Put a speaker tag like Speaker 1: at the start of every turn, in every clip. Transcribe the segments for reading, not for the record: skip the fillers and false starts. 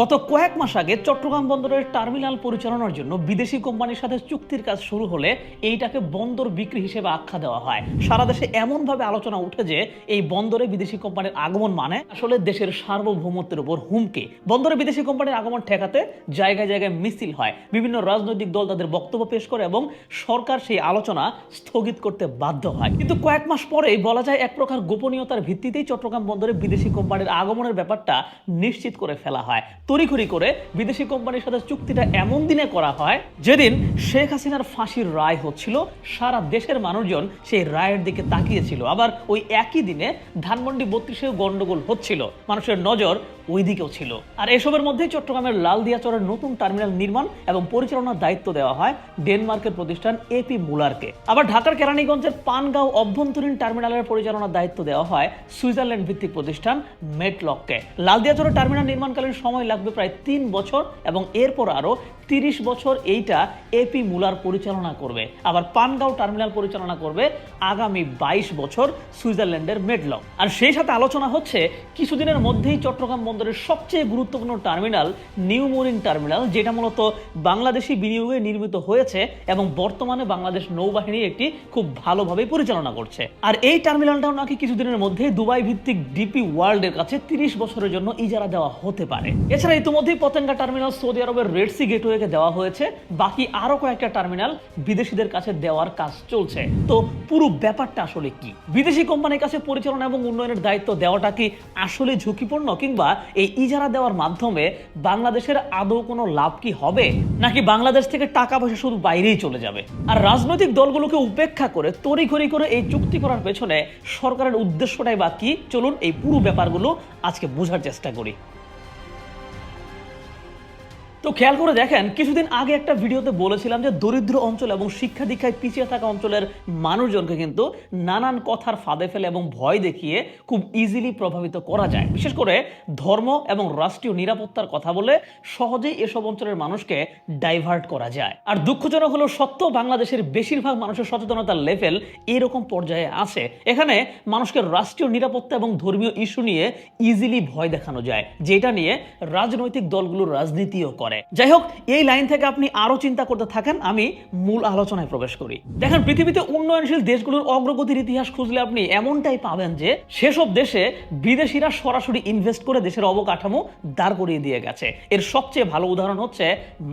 Speaker 1: গত কয়েক মাস আগে চট্টগ্রাম বন্দরের টার্মিনাল পরিচালনার জন্য বিদেশি কোম্পানির সাথে চুক্তির কাজ শুরু হলে এইটাকে বন্দর বিক্রি হিসেবে আখ্যা দেওয়া হয়। সারা দেশে এমনভাবে আলোচনা উঠে যে এই বন্দরে বিদেশি কোম্পানির আগমন মানে আসলে দেশের সার্বভৌমত্বের উপর হুমকি। বন্দরে বিদেশি কোম্পানির আগমন ঠেকাতে জায়গায় জায়গায় মিছিল হয়, বিভিন্ন রাজনৈতিক দল তাদের বক্তব্য পেশ করে এবং সরকার সেই আলোচনা স্থগিত করতে বাধ্য হয়। কিন্তু কয়েক মাস পরেই বলা যায় এক প্রকার গোপনীয়তার ভিত্তিতেই চট্টগ্রাম বন্দরে বিদেশি কোম্পানির আগমনের ব্যাপারটা নিশ্চিত করে ফেলা হয়। তড়িঘড়ি করে বিদেশি কোম্পানির সাথে চুক্তিটা এমন দিনে করা হয় যেদিন শেখ হাসিনার ফাঁসির রায় হচ্ছিল, সারা দেশের মানুষজন সেই রায়ের দিকে তাকিয়েছিল। আবার ওই একই দিনে ধানমন্ডি 32-এও গন্ডগোল হচ্ছিল, মানুষের নজর ওই দিকেও ছিল। আর এসবের মধ্যেই চট্টগ্রামের লালদিয়াচরের নতুন টার্মিনাল নির্মাণ এবং পরিচালনার দায়িত্ব দেওয়া হয় ডেনমার্কের প্রতিষ্ঠান এপি মুলারকে। আবার ঢাকার কেরানীগঞ্জের পানগাঁও অভ্যন্তরীণ টার্মিনালের পরিচালনার দায়িত্ব দেওয়া হয় সুইজারল্যান্ড ভিত্তিক প্রতিষ্ঠান মেটলককে। লালদিয়াচরের টার্মিনাল নির্মাণকালীন সময় লাগবে প্রায় 3 বছর এবং এরপর আরো 30 বছর এইটা এপি মুলার পরিচালনা করবে। আবার পানগাঁও টার্মিনাল পরিচালনা করবে আগামী 22 বছর সুইজারল্যান্ডের মেটলক। আর সেই সাথে আলোচনা হচ্ছে কিছুদিনের মধ্যেই চট্টগ্রাম বন্দরের সবচেয়ে গুরুত্বপূর্ণ টার্মিনাল নিউ মোরিং টার্মিনাল, যেটা মূলত বাংলাদেশি বিনিয়োগে নির্মিত হয়েছে এবং বর্তমানে বাংলাদেশ নৌবাহিনী একটি খুব ভালোভাবে পরিচালনা করছে। আর এই টার্মিনালটাও নাকি কিছুদিনের মধ্যে দুবাই ভিত্তিক ডিপি ওয়ার্ল্ডের কাছে 30 বছরের জন্য ইজারা দেওয়া হতে পারে। এছাড়া ইতিমধ্যেই পতেঙ্গা টার্মিনাল সৌদি আরবের রেড সি গেটওয়েকে দেওয়া হয়েছে, বাকি আরো কয়েকটা টার্মিনাল বিদেশিদের কাছে দেওয়ার কাজ চলছে। তো পুরো ব্যাপারটা আসলে কি? বিদেশি কোম্পানির কাছে পরিচালনা এবং উন্নয়নের দায়িত্ব দেওয়াটা কি আসলে ঝুঁকিপূর্ণ, কিংবা এই ইজারা দেওয়ার মাধ্যমে বাংলাদেশের আদৌ কোনো লাভ কি হবে, নাকি বাংলাদেশ থেকে টাকা পয়সা শুধু বাইরেই চলে যাবে? আর রাজনৈতিক দলগুলোকে উপেক্ষা করে তড়িঘড়ি করে এই চুক্তি করার পেছনে সরকারের উদ্দেশ্যটাই বা কি? চলুন এই পুরো ব্যাপারগুলো আজকে বোঝার চেষ্টা করি। তো খেয়াল করে দেখেন, কিছুদিন আগে একটা ভিডিওতে বলেছিলাম যে দরিদ্র অঞ্চল এবং শিক্ষা দীক্ষায় পিছিয়ে থাকা অঞ্চলের মানুষজনকে কিন্তু নানান কথার ফাঁদে ফেলে এবং ভয় দেখিয়ে খুব ইজিলি প্রভাবিত করা যায়। বিশেষ করে ধর্ম এবং রাষ্ট্রীয় নিরাপত্তার কথা বলে সহজেই এসব অঞ্চলের মানুষকে ডাইভার্ট করা যায়। আর দুঃখজনক হলো সত্য, বাংলাদেশের বেশিরভাগ মানুষের সচেতনতার লেভেল এরকম পর্যায়ে আছে। এখানে মানুষকে রাষ্ট্রীয় নিরাপত্তা এবং ধর্মীয় ইস্যু নিয়ে ইজিলি ভয় দেখানো যায়, যেটা নিয়ে রাজনৈতিক দলগুলোর রাজনীতিও করে। যাই হোক, এই লাইন থেকে আপনি আরো চিন্তা করতে থাকেন, আমি মূল আলোচনায় প্রবেশ করি। দেখেন, পৃথিবীতে উন্নয়নশীল দেশগুলোর অগ্রগতির ইতিহাস খুঁজলে আপনি এমনটাই পাবেন যে সেসব দেশে বিদেশিরা সরাসরি ইনভেস্ট করে দেশের অবকাঠামো দাঁড় করিয়ে দিয়ে গেছে। এর সবচেয়ে ভালো উদাহরণ হচ্ছে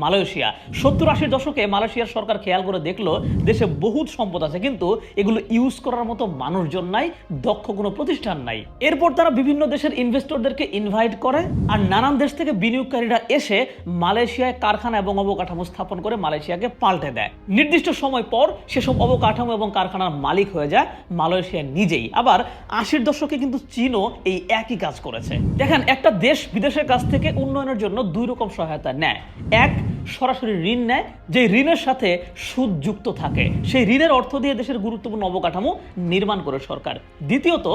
Speaker 1: মালয়েশিয়া। 70-80 দশকে মালয়েশিয়ার সরকার খেয়াল করে দেখলো দেশে বহুত সম্পদ আছে, কিন্তু এগুলো ইউজ করার মতো মানুষজন নাই, দক্ষ কোনো প্রতিষ্ঠান নাই। এরপর তারা বিভিন্ন দেশের ইনভেস্টরদেরকে ইনভাইট করে আর নানান দেশ থেকে বিনিয়োগকারীরা এসে মালয়েশিয়ায় কারখানা এবং অবকাঠামো স্থাপন করে মালয়েশিয়াকে পাল্টে দেয়। নির্দিষ্ট সময় পর সেসব অবকাঠামো এবং কারখানার মালিক হয়ে যায় মালয়েশিয়া নিজেই। আবার 80-র দশকে কিন্তু চীনও এই একই কাজ করেছে। দেখেন, একটা দেশ বিদেশের কাছ থেকে উন্নয়নের জন্য দুই রকম সহায়তা নেয়। এক, সরাসরি ঋণ নেয়, যে ঋণের সাথে সুদ যুক্ত থাকে। সেই ঋণের অর্থ দিয়ে দেশের গুরুত্বপূর্ণ অবকাঠামো নির্মাণ করে সরকার। দ্বিতীয়ত,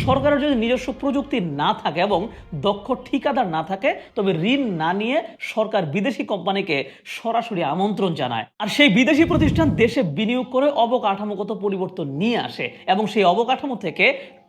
Speaker 1: সরকারের যদি নিজস্ব প্রযুক্তি না থাকে এবং দক্ষ ঠিকাদার না থাকে, তবে ঋণ না নিয়ে সরকার বিদেশি কোম্পানিকে সরাসরি আমন্ত্রণ জানায়। আর সেই বিদেশি প্রতিষ্ঠান দেশে বিনিয়োগ করে অবকাঠামোগত পরিবর্তন নিয়ে আসে এবং সেই অবকাঠামো থেকে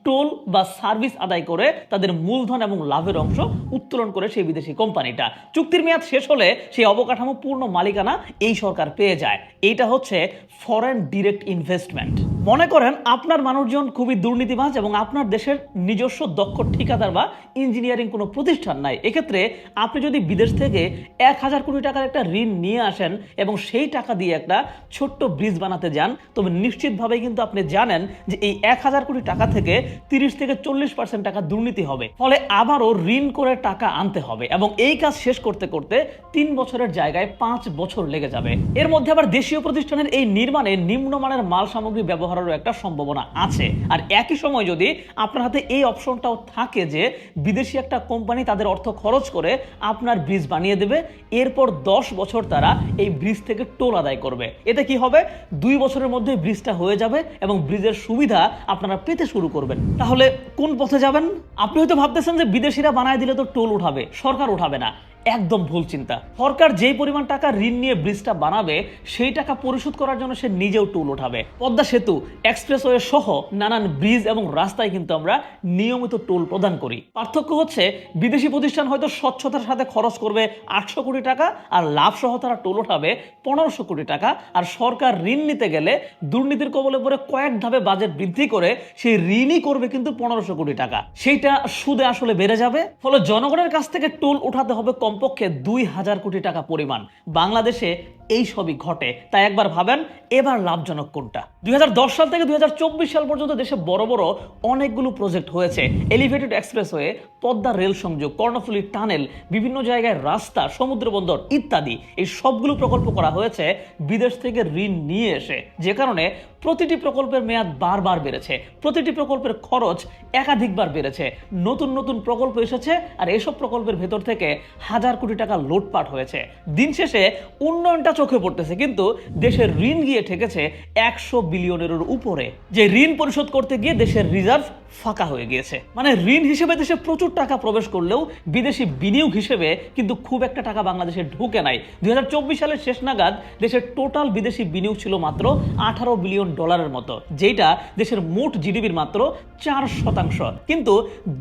Speaker 1: টোল বা সার্ভিস আদায় করে তাদের মূলধন এবং লাভের অংশ উত্তোলন করে সেই বিদেশি কোম্পানিটা। চুক্তির মেয়াদ শেষ হলে সেই অবকাঠামো পূর্ণ মালিকানা এই সরকার পেয়ে যায়। এইটা হচ্ছে ফরেন ডিরেক্ট ইনভেস্টমেন্ট। মনে করেন আপনার মানুষজন খুবই দুর্নীতিবাজ এবং আপনার দেশের নিজস্ব দক্ষ ঠিকাদার বা ইঞ্জিনিয়ারিং কোনো প্রতিষ্ঠান নাই। এক্ষেত্রে আপনি যদি বিদেশ থেকে 1000 কোটি টাকার একটা ঋণ নিয়ে আসেন এবং সেই টাকা দিয়ে একটা ছোট্ট ব্রিজ বানাতে যান, তবে নিশ্চিতভাবেই কিন্তু আপনি জানেন যে এই 1000 কোটি টাকা থেকে 30 থেকে 40% টাকা দুর্নীতি হবে। ফলে আবারও ঋণ করে টাকা আনতে হবে এবং এই কাজ শেষ করতে করতে 3 বছরের জায়গায় 5 বছর লেগে যাবে। এর মধ্যে আবার দেশীয় প্রতিষ্ঠানের এই নির্মাণে নিম্নমানের মাল সামগ্রী ব্যবহারেরও একটা সম্ভাবনা আছে। আর একই সময় যদি আপনার হাতে এই অপশনটাও থাকে যে বিদেশি একটা কোম্পানি তাদের অর্থ খরচ করে আপনার ব্রিজ বানিয়ে দেবে, এরপর 10 বছর তারা এই ব্রিজ থেকে টোল আদায় করবে। এতে কি হবে? 2 বছরের মধ্যে ব্রিজটা হয়ে যাবে এবং ব্রিজের সুবিধা আপনারা পেতে শুরু করবেন। তাহলে কোন পথে যাবেন? আপনি হয়তো ভাবতেছেন যে বিদেশিরা বানায় দিলে তো টোল উঠাবে, সরকার উঠাবে না। একদম ভুল চিন্তা। সরকার যেই পরিমাণ টাকা ঋণ নিয়ে ব্রিজটা বানাবে সেই টাকা পরিশোধ করার জন্য সে নিজেও টুল উঠাবে। পদ্মা সেতু, এক্সপ্রেসওয়ে সহ নানান ব্রিজ এবং রাস্তায় কিন্তু আমরা নিয়মিত টোল প্রদান করি। পার্থক্য হচ্ছে বিদেশি প্রতিষ্ঠান হয়তো স্বচ্ছতার সাথে খরচ করবে 800 কোটি টাকা আর লাভ সহ তারা টোল উঠাবে 1500 কোটি টাকা, আর সরকার ঋণ নিতে গেলে দুর্নীতির কবলে পড়ে কয়েক ধাপে বাজেট বৃদ্ধি করে সেই ঋণই করবে কিন্তু 1500 কোটি টাকা, সেইটা সুদে আসলে বেড়ে যাবে। ফলে জনগণের কাছ থেকে টোল উঠাতে হবে কমপক্ষে 2000 কোটি টাকা পরিমাণ। বাংলাদেশে এই সবই ঘটে, তাই একবার ভাবেন এবার লাভজনক কোনটা। 2010 সাল থেকে 2024 সাল পর্যন্ত দেশে বড় বড় অনেকগুলো প্রজেক্ট হয়েছে। এলিভেটেড এক্সপ্রেসওয়ে, পদ্মা রেল সংযোগ, কর্ণফুলী টানেল, বিভিন্ন জায়গায় রাস্তা, সমুদ্র বন্দর ইত্যাদি, এই সবগুলো প্রকল্প করা হয়েছে বিদেশ থেকে ঋণ নিয়ে এসে, যে কারণে প্রতিটি প্রকল্পের মেয়াদ বারবার বেড়েছে, প্রতিটি প্রকল্পের খরচ একাধিকবার বেড়েছে, নতুন নতুন প্রকল্প এসেছে, আর এসব প্রকল্পের ভেতর থেকে হাজার কোটি টাকা লুটপাট হয়েছে। দিন শেষে উন্নয়নটা চোখে পড়তেছে, কিন্তু দেশের ঋণ গিয়ে ঠেকেছে 100 বিলিয়নের উপরে, যে ঋণ পরিশোধ করতে গিয়ে দেশের রিজার্ভ ফাঁকা হয়ে গিয়েছে। মানে ঋণ হিসেবে দেশে প্রচুর টাকা প্রবেশ করলেও বিদেশি বিনিয়োগ হিসেবে কিন্তু খুব একটা টাকা বাংলাদেশে ঢুকে নাই। 2024 সালের শেষ নাগাদ দেশের টোটাল বিদেশি বিনিয়োগ ছিল মাত্র 18 বিলিয়ন ডলারের মতো, যেটা দেশের মোট জিডিপির মাত্র 4%। কিন্তু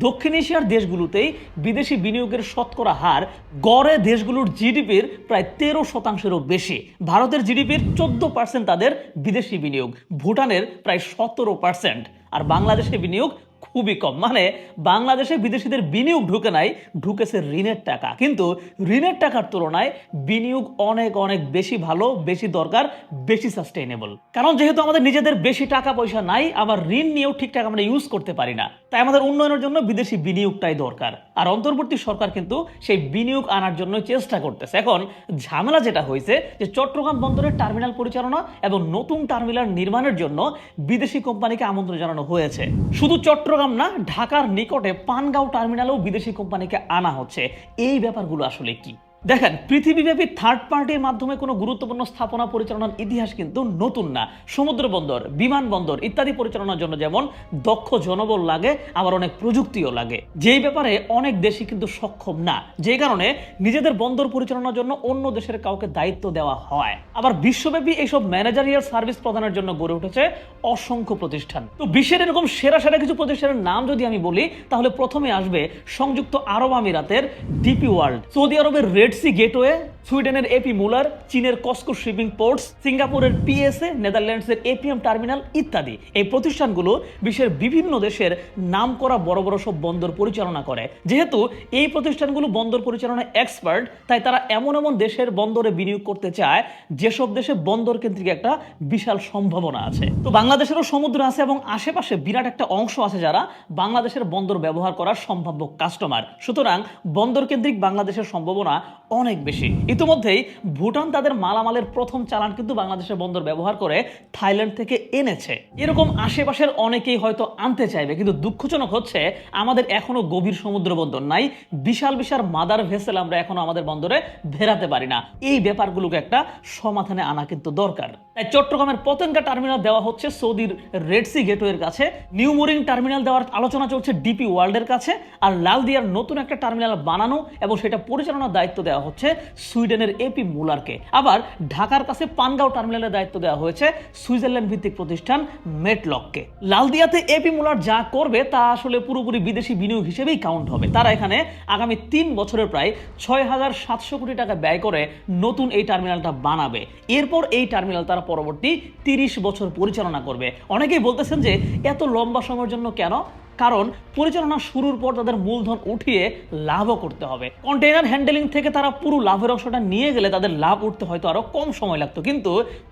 Speaker 1: দক্ষিণ এশিয়ার দেশগুলোতেই বিদেশি বিনিয়োগের শতকরা হার গড়ে দেশগুলোর জিডিপির প্রায় 13%-এরও বেশি। ভারতের জিডিপির 14% তাদের বিদেশি বিনিয়োগ, ভুটানের প্রায় 17%, আর বাংলাদেশে বিনিয়োগ খুবই কম। মানে বাংলাদেশে বিদেশিদের বিনিয়োগ ঢুকে নাই, ঢুকেছে ঋণের টাকা। কিন্তু ঋণের টাকার তুলনায় বিনিয়োগ অনেক অনেক বেশি ভালো, বেশি দরকার, বেশি সাস্টেইনেবল। কারণ যেহেতু আমাদের নিজেদের বেশি টাকা পয়সা নাই, আবার ঋণ নিয়েও ঠিকঠাক আমরা ইউজ করতে পারি না, তাই আমাদের উন্নয়নের জন্য বিদেশি বিনিয়োগটাই দরকার। আর অন্তর্বর্তী সরকার কিন্তু সেই বিনিয়োগ আনার জন্য চেষ্টা করতেছে। এখন ঝামেলা যেটা হয়েছে যে চট্টগ্রাম বন্দরের টার্মিনাল পরিচালনা এবং নতুন টার্মিনাল নির্মাণের জন্য বিদেশি কোম্পানিকে আমন্ত্রণ জানানো হয়েছে। শুধু চট্টগ্রাম না, ঢাকার নিকটে পানগাঁও টার্মিনালেও বিদেশি কোম্পানিকে আনা হচ্ছে। এই ব্যাপারগুলো আসলে কি? দেখেন, পৃথিবীব্যাপী থার্ড পার্টির মাধ্যমে কোনো গুরুত্বপূর্ণ স্থাপনা পরিচালনার ইতিহাস কিন্তু নতুন না। সমুদ্র বন্দর, বিমানবন্দর ইত্যাদি পরিচালনার জন্য যেমন দক্ষ জনবল লাগে, আবার অনেক প্রযুক্তিও লাগে, যেই ব্যাপারে অনেক দেশই কিন্তু সক্ষম না, যে কারণে নিজেদের বন্দর পরিচালনার জন্য অন্য দেশের কাউকে দায়িত্ব দেওয়া হয়। আবার বিশ্বব্যাপী এইসব ম্যানেজারিয়াল সার্ভিস প্রদানের জন্য গড়ে উঠেছে অসংখ্য প্রতিষ্ঠান। তো বিশ্বের এরকম সেরা সেরা কিছু প্রতিষ্ঠানের নাম যদি আমি বলি, তাহলে প্রথমে আসবে সংযুক্ত আরব আমিরাতের ডিপি ওয়ার্ল্ড, সৌদি আরবের রেড সি গেটওয়ে, সুইডেনের এপি মুলার, চীনের কস্কো শিপিং পোর্টস, সিঙ্গাপুরের পিএসএ, নেদারল্যান্ডসের এপিএম টার্মিনাল ইত্যাদি। এই প্রতিষ্ঠানগুলো বিশ্বের বিভিন্ন দেশের নামকরা বড় বড় সব বন্দর পরিচালনা করে। যেহেতু এই প্রতিষ্ঠানগুলো বন্দর পরিচালনায় এক্সপার্ট, তাই তারা এমন এমন দেশের বন্দরে বিনিয়োগ করতে চায় যেসব দেশে বন্দর কেন্দ্রিক একটা বিশাল সম্ভাবনা আছে। তো বাংলাদেশেরও সমুদ্র আছে এবং আশেপাশে বিরাট একটা অংশ আছে যারা বাংলাদেশের বন্দর ব্যবহার করার সম্ভাব্য কাস্টমার। সুতরাং বন্দর কেন্দ্রিক বাংলাদেশের সম্ভাবনা অনেক বেশি। ইতিমধ্যেই ভুটান তাদের মালামালের প্রথম চালান কিন্তু বাংলাদেশের বন্দর ব্যবহার করে থাইল্যান্ড থেকে এনেছে। এরকম আশেপাশের অনেকেই হয়তো আনতে চাইবে, কিন্তু দুঃখজনক হচ্ছে আমাদের এখনো গভীর সমুদ্র বন্দর নাই, বিশাল বিশাল মাদার ভেসেল আমরা এখনো আমাদের বন্দরে ভেরাতে পারি না। এই ব্যাপারগুলোকে একটা সমাধানে আনা কিন্তু দরকার। তাই চট্টগ্রামের পতেঙ্গা টার্মিনাল দেওয়া হচ্ছে সৌদির রেড সি গেটওয়ের কাছে, নিউ মোরিং টার্মিনাল দেওয়ার আলোচনা চলছে ডিপি ওয়ার্ল্ডের কাছে, আর লালদিয়ার নতুন একটা টার্মিনাল বানানো এবং সেটা পরিচালনার দায়িত্ব দেওয়া হচ্ছে সুইডেনের এপি মুলারকে। আবার ঢাকার কাছে পানগাঁও টার্মিনালের দায়িত্ব দেওয়া হয়েছে সুইজারল্যান্ড ভিত্তিক প্রতিষ্ঠান মেটলককে। লালদিয়াতে এপি মুলার যা করবে তা আসলে পুরোপুরি বিদেশি বিনিয়োগ হিসেবেই কাউন্ট হবে। তারা এখানে আগামী 3 বছরের প্রায় 6700 কোটি টাকা ব্যয় করে নতুন এই টার্মিনালটা বানাবে। এরপর এই টার্মিনাল তারা পরবর্তী 30 বছর পরিচালনা করবে। অনেকেই বলতেছেন যে এত লম্বা সময়ের জন্য কেন? কারণ পরিচালনা শুরুর পর তাদের মূলধন উঠিয়ে লাভও করতে হবে। কন্টেইনার হ্যান্ডেলিং থেকে তারা পুরো লাভের অংশটা নিয়ে গেলে তাদের লাভ উঠতে হয়তো আরো কম সময় লাগতো, কিন্তু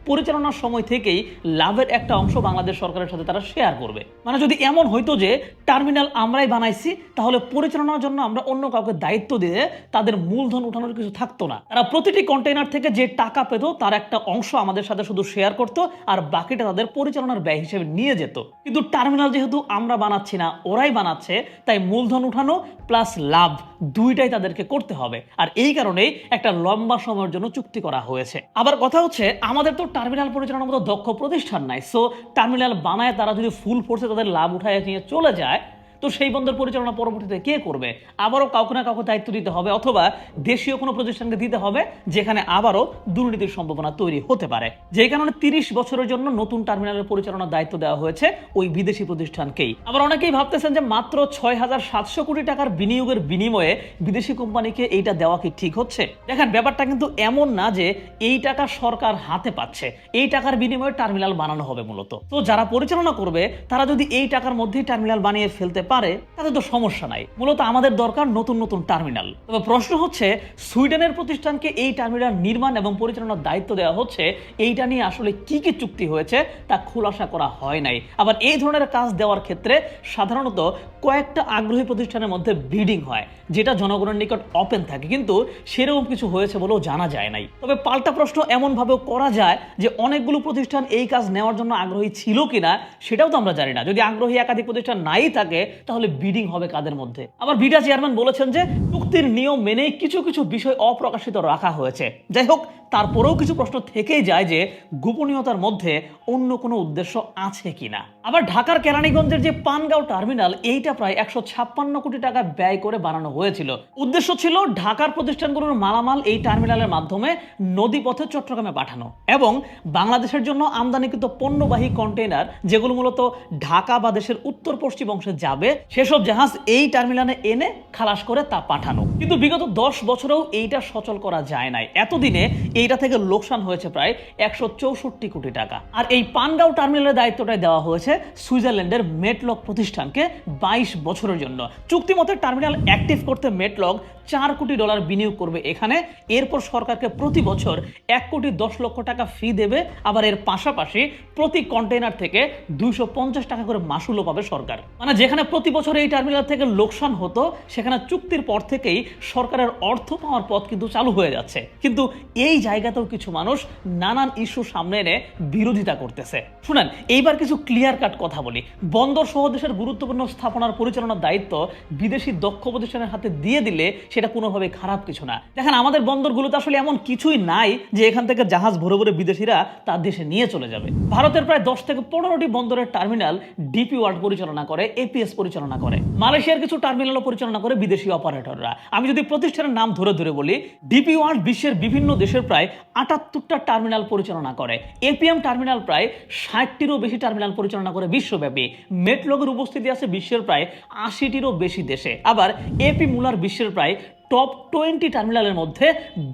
Speaker 1: পরিচালনার সময় থেকেই লাভের একটা অংশ বাংলাদেশ সরকারের সাথে তারা শেয়ার করবে। মানে যদি এমন হইতো যে টার্মিনাল আমরাই বানাইছি, তাহলে পরিচালনার জন্য আমরা অন্য কাউকে দায়িত্ব দিয়ে তাদের মূলধন উঠানোর কিছু থাকতো না। তারা প্রতিটি কন্টেইনার থেকে যে টাকা পেত তার একটা অংশ আমাদের সাথে শুধু শেয়ার করতো, আর বাকিটা তাদের পরিচালনার ব্যয় হিসেবে নিয়ে যেত। কিন্তু টার্মিনাল যেহেতু আমরা বানাচ্ছি না, ওরাই বানাচ্ছে, তাই মূলধন উঠানো প্লাস লাভ দুইটাই তাদেরকে করতে হবে। আর এই কারণেই একটা লম্বা সময়ের জন্য চুক্তি করা হয়েছে। আবার কথা হচ্ছে আমাদের তো টার্মিনাল পরিচালনার মতো দক্ষ প্রতিষ্ঠান নাই, সো টার্মিনাল বানায় তারা যদি ফুল ফোর্সে তাদের লাভ উঠায় নিয়ে চলে যায়, তো সেই বন্দর পরিচালনা পরবর্তীতে কে করবে? আবারও কাউকে না কাউকে দায়িত্ব দিতে হবে, অথবা দেশীয় কোনো প্রতিষ্ঠানকে দিতে হবে, যেখানে আবারও দুর্নীতির সম্ভাবনা তৈরি হতে পারে। যে কারণে 30 বছরের জন্য নতুন টার্মিনালের পরিচালনার দায়িত্ব দেওয়া হয়েছে ওই বিদেশি প্রতিষ্ঠানকেই। আবার অনেকেই ভাবতেছেন যে মাত্র 6,700 কোটি টাকার বিনিয়োগের বিনিময়ে বিদেশি কোম্পানিকে এইটা দেওয়া কি ঠিক হচ্ছে? দেখেন, ব্যাপারটা কিন্তু এমন না যে এই টাকা সরকার হাতে পাচ্ছে, এই টাকার বিনিময়ে টার্মিনাল বানানো হবে মূলত। তো যারা পরিচালনা করবে তারা যদি এই টাকার মধ্যেই টার্মিনাল বানিয়ে ফেলতে পারে তাতে তো সমস্যা নাই। মূলত আমাদের দরকার নতুন নতুন টার্মিনাল। তবে প্রশ্ন হচ্ছে, সুইডেনের প্রতিষ্ঠানকে এই টার্মিনাল নির্মাণ এবং পরিচালনার দায়িত্ব দেওয়া হচ্ছে, এইটা নিয়ে আসলে কি কি চুক্তি হয়েছে তা খোলাসা করা হয় নাই। আবার এই ধরনের কাজ দেওয়ার ক্ষেত্রে সাধারণত কয়েকটা আগ্রহী প্রতিষ্ঠানের মধ্যে বিডিং হয়, যেটা জনগণের নিকট ওপেন থাকে, কিন্তু সেরকম কিছু হয়েছে বলেও জানা যায় নাই। তবে পাল্টা প্রশ্ন এমনভাবেও করা যায় যে অনেকগুলো প্রতিষ্ঠান এই কাজ নেওয়ার জন্য আগ্রহী ছিল কিনা সেটাও তো আমরা জানি না। যদি আগ্রহী একাধিক প্রতিষ্ঠান নাই থাকে তাহলে বিডিং হবে কাদের মধ্যে? আবার বিডা চেয়ারম্যান বলেছেন যে চুক্তির নিয়ম মেনেই কিছু কিছু বিষয় অপ্রকাশিত রাখা হয়েছে। যাই হোক, তারপরেও কিছু প্রশ্ন থেকেই যায় যে গোপনীয়তার মধ্যে অন্য কোনো উদ্দেশ্য আছে কিনা। আবার ঢাকার কেরানীগঞ্জের যে পানগাঁও টার্মিনাল, এইটা প্রায় 156 কোটি টাকা ব্যয় করে বানানো হয়েছিল। উদ্দেশ্য ছিল ঢাকার প্রতিষ্ঠানগুলোর মালামাল এই টার্মিনালের মাধ্যমে নদীপথে চট্টগ্রামে পাঠানো এবং বাংলাদেশের জন্য আমদানিকৃত পণ্যবাহী কন্টেইনার, যেগুলো মূলত ঢাকা বা দেশের উত্তর পশ্চিম অংশে যাবে, সেসব জাহাজ এই টার্মিনালে এনে খালাস করে তা পাঠানো। কিন্তু বিগত 10 বছরেও এইটা সচল করা যায় নাই। এতদিনে এইটা থেকে লোকসান হয়েছে প্রায় 164 কোটি টাকা। আর এই পানগাঁও টার্মিনালের দায়িত্বটাই দেওয়া হয়েছে সুইজারল্যান্ডের মেটলক প্রতিষ্ঠানকে 22 বছরের জন্য। চুক্তিমতে টার্মিনাল অ্যাক্টিভ করতে মেটলক $4 কোটি বিনিয়োগ করবে এখানে। এরপর সরকারকে প্রতি বছর 1,10,00,000 টাকা ফি দেবে। আবার এর পাশাপাশি প্রতি কন্টেইনার থেকে 250 টাকা করে মাসুলও পাবে সরকার। মানে যেখানে প্রতি বছর এই টার্মিনাল থেকে লোকসান হতো, সেখানে চুক্তির পর থেকেই সরকারের অর্থ পাওয়ার পথ কিন্তু চালু হয়ে যাচ্ছে। কিন্তু এই জায়গাতেও কিছু মানুষ নানান ইস্যু সামনে এনে বিরোধিতা করতেছে। শুনেন, এইবার কিছু ক্লিয়ার কাট কথা বলি। বন্দর সহ দেশের গুরুত্বপূর্ণ স্থাপনার পরিচালনার দায়িত্ব বিদেশি দক্ষ প্রতিষ্ঠানের হাতে দিয়ে দিলে সেটা কোনোভাবে খারাপ কিছু না। দেখেন, আমাদের বন্দরগুলোতে আসলে এমন কিছুই নাই যে এখান থেকে জাহাজ ভরে ভরে বিদেশিরা তার দেশে নিয়ে চলে যাবে। ভারতের প্রায় 10 থেকে 15টি বন্দরের টার্মিনাল ডিপি ওয়ার্ল্ড পরিচালনা করে, এপিএস পরিচালনা করে। মালয়েশিয়ার কিছু টার্মিনালও পরিচালনা করে বিদেশি অপারেটররা। আমি যদি প্রতিষ্ঠানের নাম ধরে ধরে বলি, ডিপি ওয়ার্ল্ড বিশ্বের বিভিন্ন দেশের প্রায় 78টা টার্মিনাল পরিচালনা করে। এপিএম টার্মিনাল প্রায় 60টিরও বেশি টার্মিনাল পরিচালনা করে বিশ্বব্যাপী। মেটলগের উপস্থিতি আছে বিশ্বের প্রায় 80টিরও বেশি দেশে। আবার এপি মুলার বিশ্বের প্রায় টপ 20 টার্মিনালের মধ্যে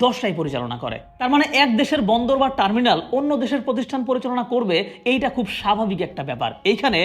Speaker 1: 10টাই পরিচালনা করে। তার মানে এক দেশের বন্দর বা টার্মিনাল অন্য দেশের প্রতিষ্ঠান পরিচালনা করবে, এইটা খুব স্বাভাবিক একটা ব্যাপার। এইখানে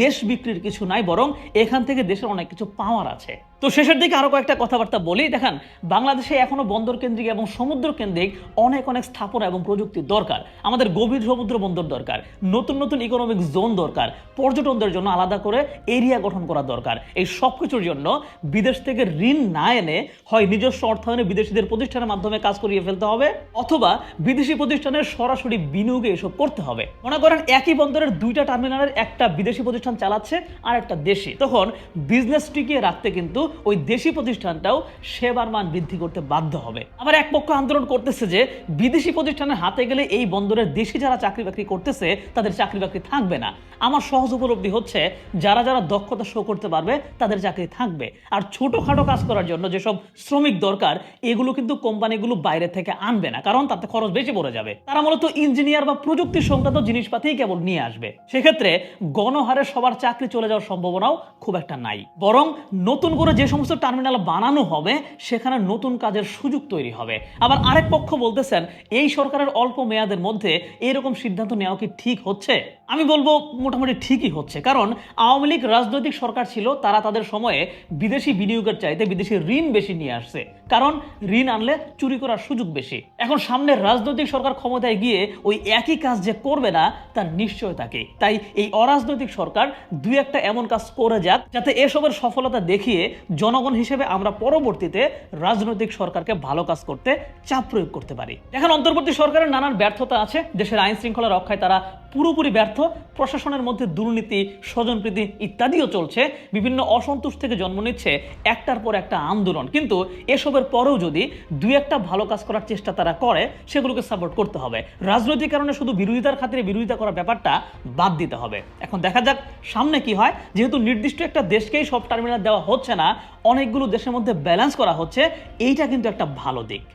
Speaker 1: দেশ বিক্রির কিছু নাই, বরং এখান থেকে দেশের অনেক কিছু পাওয়ার আছে। তো শেষের দিকে আরো কয়েকটা কথাবার্তা বলি। দেখেন, বাংলাদেশে এখনো বন্দর কেন্দ্রিক এবং সমুদ্র কেন্দ্রিক অনেক স্থাপনা এবং প্রযুক্তি দরকার। আমাদের গভীর সমুদ্র বন্দর দরকার, নতুন নতুন ইকোনমিক জোন দরকার, পর্যটনদের জন্য আলাদা করে এরিয়া গঠন করা দরকার। এই সব কিছুর জন্য বিদেশ থেকে ঋণ না এনে হয় নিজস্ব অর্থায়নে বিদেশিদের প্রতিষ্ঠানের মাধ্যমে কাজ করিয়ে ফেলতে হবে, অথবা বিদেশি প্রতিষ্ঠানের সরাসরি বিনিয়োগে এসব করতে হবে। মনে করেন একই বন্দরের 2টা টার্মিনালের একটা বিদেশি প্রতিষ্ঠান চালাচ্ছে আর একটা দেশি, তখন বিজনেস টিকিয়ে রাখতে কিন্তু ওই দেশি প্রতিষ্ঠানটাও সেবার মান বৃদ্ধি করতে বাধ্য হবে। আবার এক পক্ষ আন্দোলন করতেছে যে বিদেশি প্রতিষ্ঠানের হাতে গেলে এই বন্দরের দেশি যারা চাকরি বাকরি করতেছে তাদের চাকরি বাকরি থাকবে না। আমার সহজ উপলব্ধি হচ্ছে, যারা যারা দক্ষতা শো করতে পারবে তাদের চাকরি থাকবে। আর ছোটখাটো কাজ করার জন্য যেসব শ্রমিক দরকার, এগুলো কিন্তু কোম্পানিগুলো বাইরে থেকে আনবে না, কারণ তাতে খরচ বেশি পড়ে যাবে। তারা মূলত ইঞ্জিনিয়ার বা প্রযুক্তি সংক্রান্ত জিনিসপাতি কেবল নিয়ে আসবে। সেক্ষেত্রে গণহারে সবার চাকরি চলে যাওয়ার সম্ভাবনাও খুব একটা নাই। বরং নতুন করে যে সমস্ত টার্মিনাল বানানো হবে সেখানে নতুন কাজের সুযোগ তৈরি হবে। আবার আরেক পক্ষ বলতেছেন, এই সরকারের অল্প মেয়াদের মধ্যে এরকম সিদ্ধান্ত নেওয়া কি ঠিক হচ্ছে? আমি বলবো মোটামুটি ঠিকই হচ্ছে। কারণ আওয়ামী লীগ রাজনৈতিক সরকার ছিল, তারা তাদের সময়ে বিদেশি বিনিয়োগের চাইতে বিদেশি ঋণ বেশি নিয়ে আসছে, কারণ ঋণ আনলে চুরি করার সুযোগ বেশি। এখন সামনের রাজনৈতিক সরকার ক্ষমতায় গিয়ে ওই একই কাজ যে করবে না তার নিশ্চয়তা কি? তাই এই অরাজনৈতিক সরকার দুই একটা এমন কাজ করে যাক যাতে এসবের সফলতা দেখিয়ে জনগণ হিসেবে আমরা পরবর্তীতে রাজনৈতিক সরকারকে ভালো কাজ করতে চাপ প্রয়োগ করতে পারি। এখন অন্তর্বর্তী সরকারের নানান ব্যর্থতা আছে, দেশের আইন শৃঙ্খলা রক্ষায় তারা পুরোপুরি ব্যর্থ, প্রশাসনের মধ্যে দুর্নীতি, স্বজনপ্রীতি ইত্যাদিও চলছে, বিভিন্ন অসন্তোষ থেকে জন্ম নিচ্ছে একটার পর একটা আন্দোলন। কিন্তু এসবের পরেও যদি দুই একটা ভালো কাজ করার চেষ্টা তারা করে, সেগুলোকে সাপোর্ট করতে হবে। রাজনৈতিক কারণে শুধু বিরোধিতার খাতিরে বিরোধিতা করার ব্যাপারটা বাদ দিতে হবে। এখন দেখা যাক সামনে কি হয়। যেহেতু নির্দিষ্ট একটা দেশকেই সব টার্মিনাল দেওয়া হচ্ছে না, অনেকগুলো দেশের মধ্যে ব্যালেন্স করা হচ্ছে, এইটা কিন্তু একটা ভালো দিক।